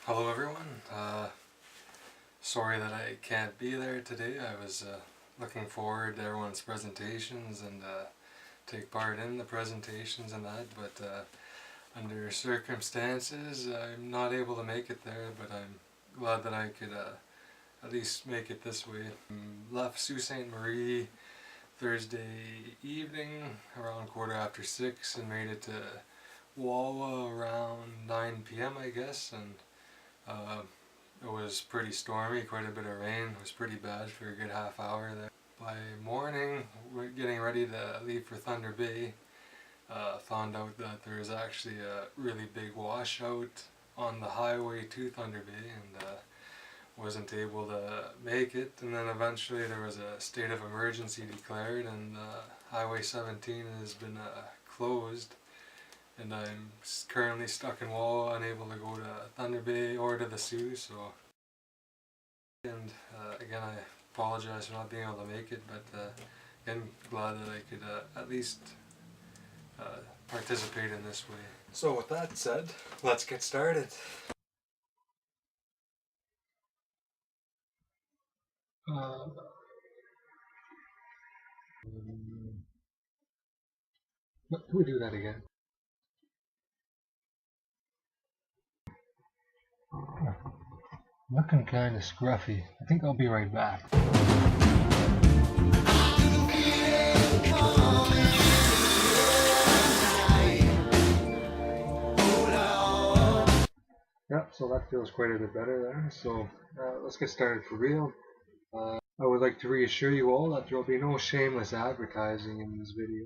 Hello everyone. Sorry that I can't be there today. I was looking forward to everyone's presentations and take part in the presentations and that, but under circumstances I'm not able to make it there, but I'm glad that I could at least make it this way. Left Sault Ste. Marie Thursday evening around 6:15 and made it to Wawa around 9 p.m. I guess, and it was pretty stormy, quite a bit of rain. It was pretty bad for a good half hour there. By morning, we're getting ready to leave for Thunder Bay. Found out that there was actually a really big washout on the highway to Thunder Bay, and wasn't able to make it. And then eventually there was a state of emergency declared, and Highway 17 has been closed. And I'm currently stuck in Wawa, unable to go to Thunder Bay or to the Sioux, so... And again, I apologize for not being able to make it, but again, glad that I could at least participate in this way. So with that said, let's get started. Can we do that again? Looking kind of scruffy. I think I'll be right back. Yep, so that feels quite a bit better there. So let's get started for real. I would like to reassure you all that there will be no shameless advertising in this video,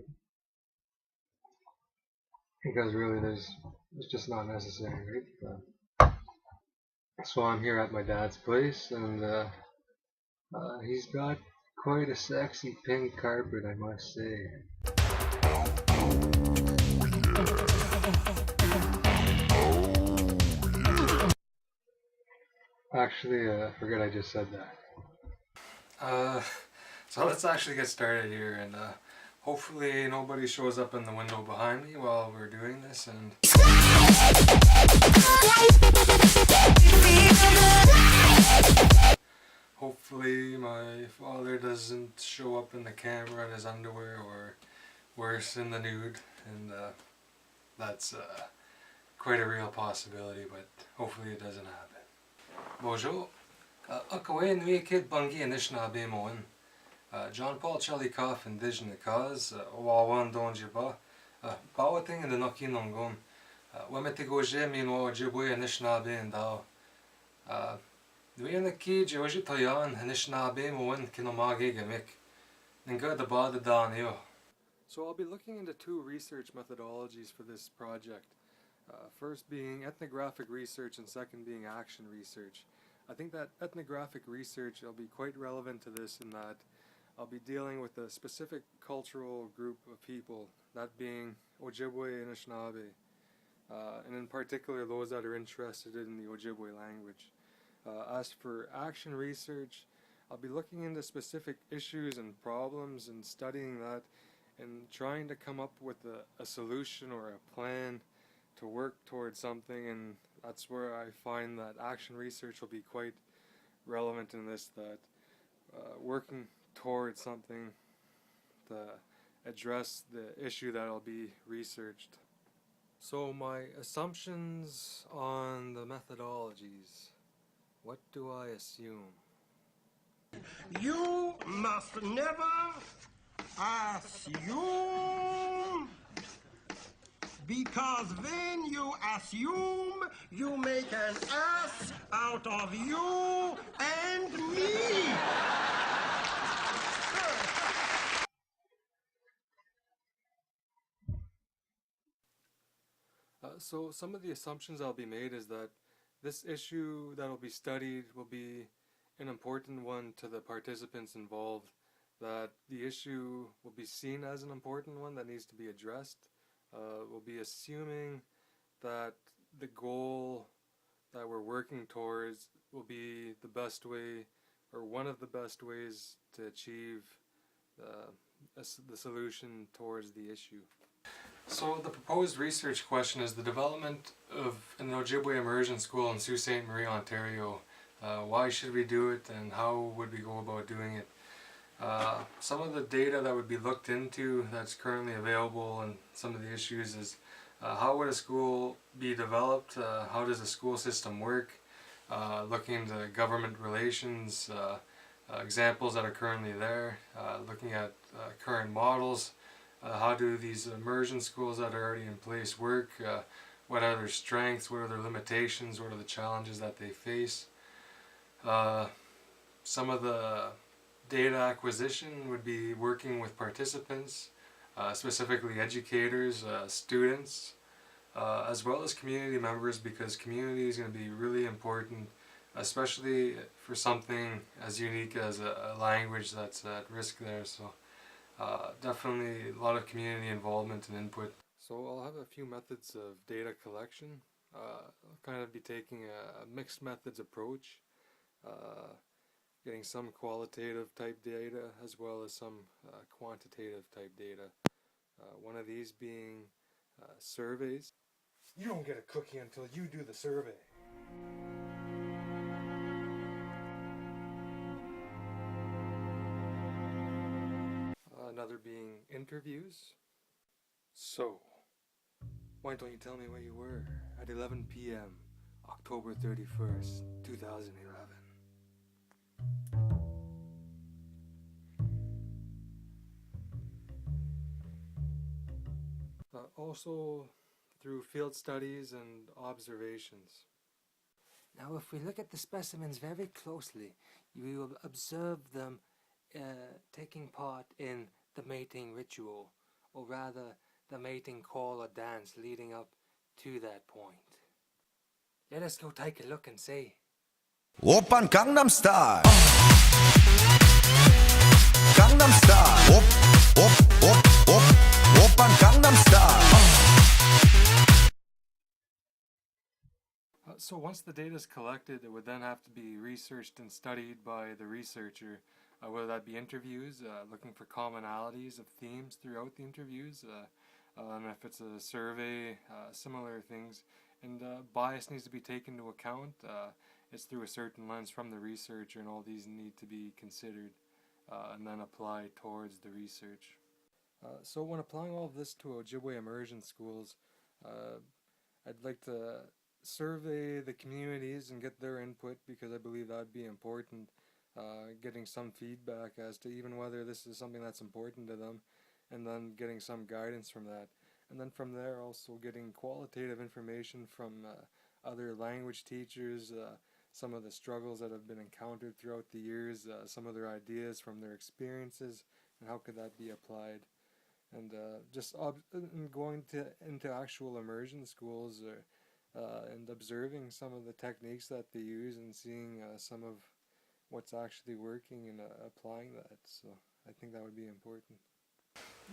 because really it's just not necessary, right? So I'm here at my dad's place, and he's got quite a sexy pink carpet, I must say. Actually, I forget I just said that. So let's actually get started here, and hopefully nobody shows up in the window behind me while we're doing this, and hopefully my father doesn't show up in the camera in his underwear, or worse, in the nude, and that's quite a real possibility, but hopefully it doesn't happen. Bonjour. Akaway Lakehead University. John Paul Chalikoff indigenous cause Wawan Donjiba Bawating and the Nokinongum Wemetigoje mean Ojibwe Immersion and Dao the key Ojitoyan Anishinaabe Moen Kinomage Gamik Ninga the Bad Danio. So I'll be looking into two research methodologies for this project. First being ethnographic research, and second being action research. I think that ethnographic research will be quite relevant to this, in that I'll be dealing with a specific cultural group of people, that being Ojibwe Anishinaabe, and in particular those that are interested in the Ojibwe language. As for action research, I'll be looking into specific issues and problems and studying that and trying to come up with a solution or a plan to work towards something, and that's where I find that action research will be quite relevant in this, that working towards something to address the issue that will be researched. So my assumptions on the methodologies. What do I assume? You must never assume, because when you assume, you make an ass out of you and me. So some of the assumptions that'll be made is that this issue that will be studied will be an important one to the participants involved, that the issue will be seen as an important one that needs to be addressed. We'll be assuming that the goal that we're working towards will be the best way, or one of the best ways, to achieve the solution towards the issue. So the proposed research question is the development of an Ojibwe Immersion School in Sault Ste. Marie, Ontario. Why should we do it and how would we go about doing it? Some of the data that would be looked into that's currently available and some of the issues is how would a school be developed, how does a school system work, looking into government relations, examples that are currently there, looking at current models, how do these immersion schools that are already in place work, what are their strengths, what are their limitations, what are the challenges that they face. Some of the data acquisition would be working with participants, specifically educators, students, as well as community members, because community is going to be really important, especially for something as unique as a language that's at risk there. So definitely a lot of community involvement and input. So I'll have a few methods of data collection. I'll kind of be taking a mixed methods approach, getting some qualitative type data as well as some quantitative type data. One of these being surveys. You don't get a cookie until you do the survey. Another being interviews. So, why don't you tell me where you were at 11 p.m. October 31st, 2011? Also through field studies and observations. Now, if we look at the specimens very closely, you will observe them taking part in the mating ritual, or rather, the mating call or dance leading up to that point. Let us go take a look and see. Oppan Gangnam Style. Gangnam Style. Oppan Gangnam Style. So once the data is collected, it would then have to be researched and studied by the researcher, whether that be interviews, looking for commonalities of themes throughout the interviews, and if it's a survey, similar things. And bias needs to be taken into account. It's through a certain lens from the researcher, and all these need to be considered and then applied towards the research. So when applying all of this to Ojibwe Immersion Schools, I'd like to survey the communities and get their input, because I believe that would be important, getting some feedback as to even whether this is something that's important to them, and then getting some guidance from that. And then from there also getting qualitative information from other language teachers, some of the struggles that have been encountered throughout the years, some of their ideas from their experiences, and how could that be applied. And just going into actual immersion schools, and observing some of the techniques that they use and seeing some of what's actually working and applying that. So I think that would be important.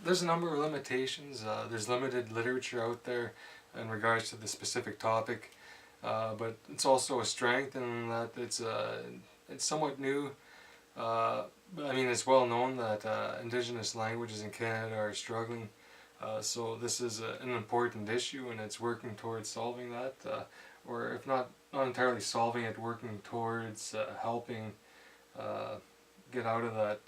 There's a number of limitations. There's limited literature out there in regards to the specific topic, but it's also a strength in that it's somewhat new. But I mean, it's well known that Indigenous languages in Canada are struggling. So this is an important issue, and it's working towards solving that, or if not entirely solving it, working towards helping get out of that.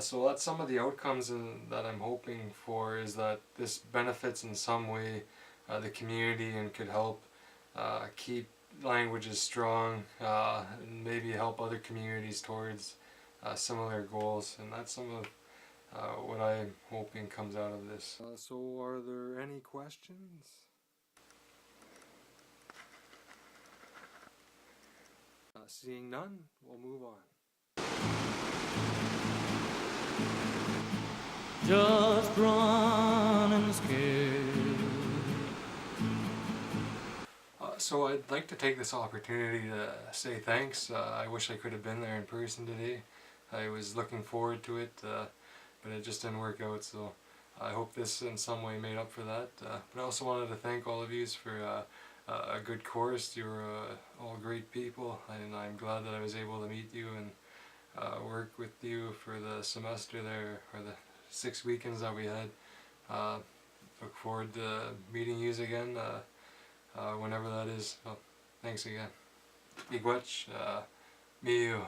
So that's some of the outcomes that I'm hoping for, is that this benefits in some way the community and could help keep languages strong, and maybe help other communities towards similar goals. And that's some of what I'm hoping comes out of this. So are there any questions? Seeing none, we'll move on. Just running scared. So I'd like to take this opportunity to say thanks. I wish I could have been there in person today. I was looking forward to it, but it just didn't work out, so I hope this in some way made up for that. But I also wanted to thank all of you for a good course. You were all great people, and I'm glad that I was able to meet you and work with you for the semester there, or the 6 weekends that we had. look forward to meeting you again whenever that is. Well, thanks again. Miigwech, miu.